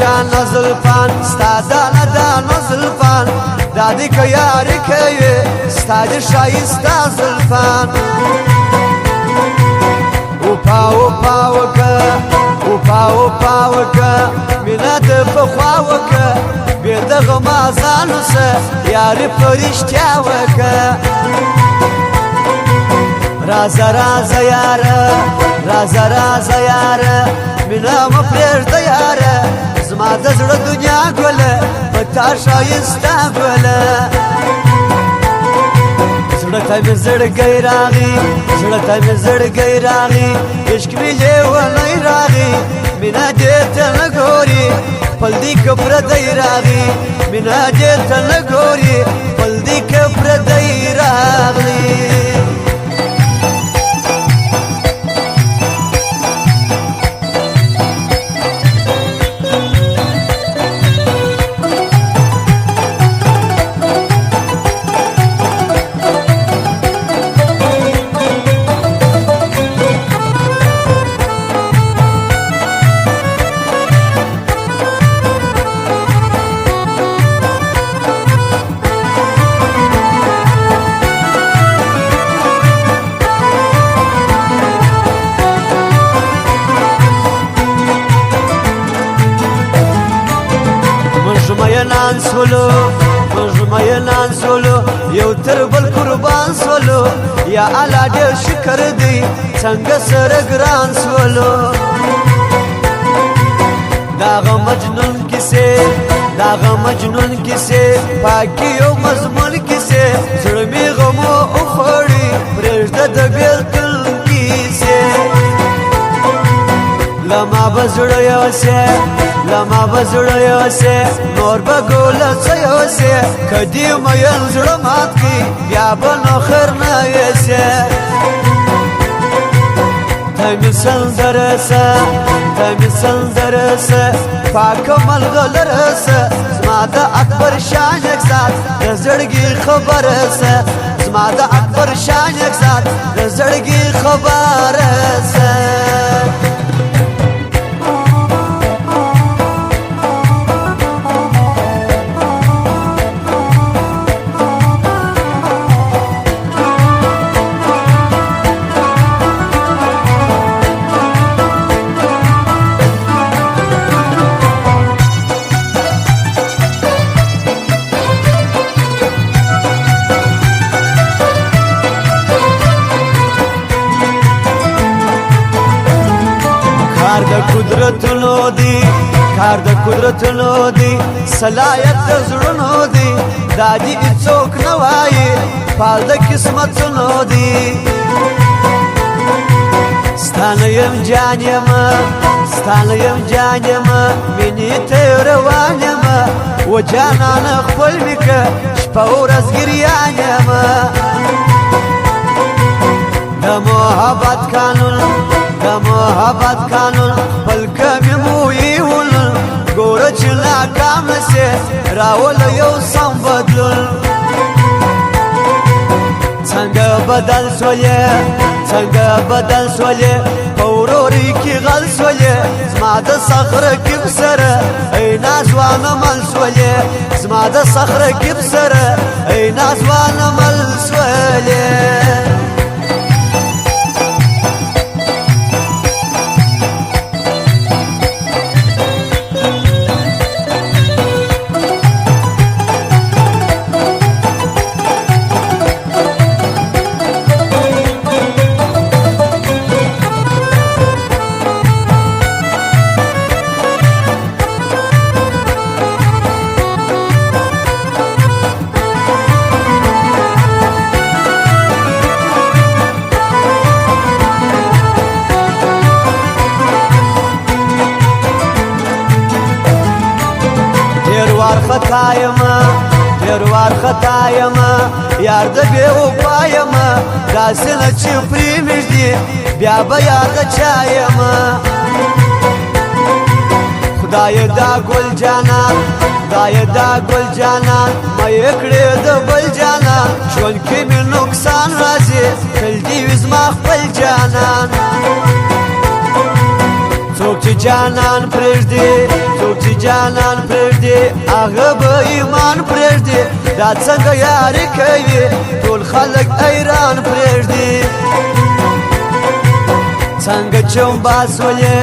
شان زلفان ستا دانه دانه زلفان دادی که یاری کوي ستا د ښایسته زلفان وپا وکه وپا وکه مینه د پخوا وکه بې دغه مازانو سه یاري په رښتیا وکه رازه رازه یاره رازه رازه یاره مینه مه پرېږده یاره زما د زړه دنیا ګله په تا ښایسته ګله زړه ته مې زړګی راغی زړه ته مې زړګی راغی عشق مې لیونی راغی مینه دې ته نه ګوري خپل دې که پردی راغی مینه دې ته نه ګوري خپل دې که پردی راغلی مینان سولو موږ مینان سولو یو تر بل قربان سولو یا الله ډېر شکر دی څنګه سره ګران سولو داغه مجنون کیسې پاکي یو مضمون کیسې زړه مې غمو وخوړي پرېږده د بېلتون کیسې لما بزړه یوسې لما بزړه یوسې نور به ګوله څه یوسې که دې مین زړه مات کړي بیا به نو خیر نه یوسې ته مې سندره سه پاکه ملغلره سه زما د اکبر شان یک سات د زړګي خبره سه زما د اکبر شان یک سات د زړګي خبره سه کار د قدرتونو دی صلاحیت د زړونو دی دا دې څوک نه وایي فال د قسمتونو دی ستانه یم جان یم مینې ته روان یم و جانانه خپل مې که شپه ورځ ګریان یم د محبت قانون خپل کمې مو ویولل ګوره چې ناکام نسې راوله یو سم بدلون څنګه بدل سولې په وروري کې غل سولې زما د صخره کیب سره ای ناځوانه مل سولې زما د صخره کیب سره ای ناځوانه مل سولې ډېر وار خطا یم یار د بې وفا یم داسې نه چې پرې مږدي بیا به یار د چا یم خدایه دا ګل جانان مه یې کړې د بل جانان ژوند کې مې نقصان راځي تل دې وي زما خپل جانان څوک چې جانان پرېږدي څوک چې جانان پرېږدي هغه به ایمان پرېږدي دا څنګه یاري کوي ټول خلک حیران پرېږدي څنګه چم باس ولې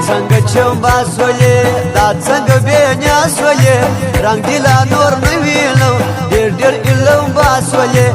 څنګه چم باس ولې دا څنګه بې نیاز ولې رنګ دې لا نور نه وینم ډېر ډېر علم باس ولې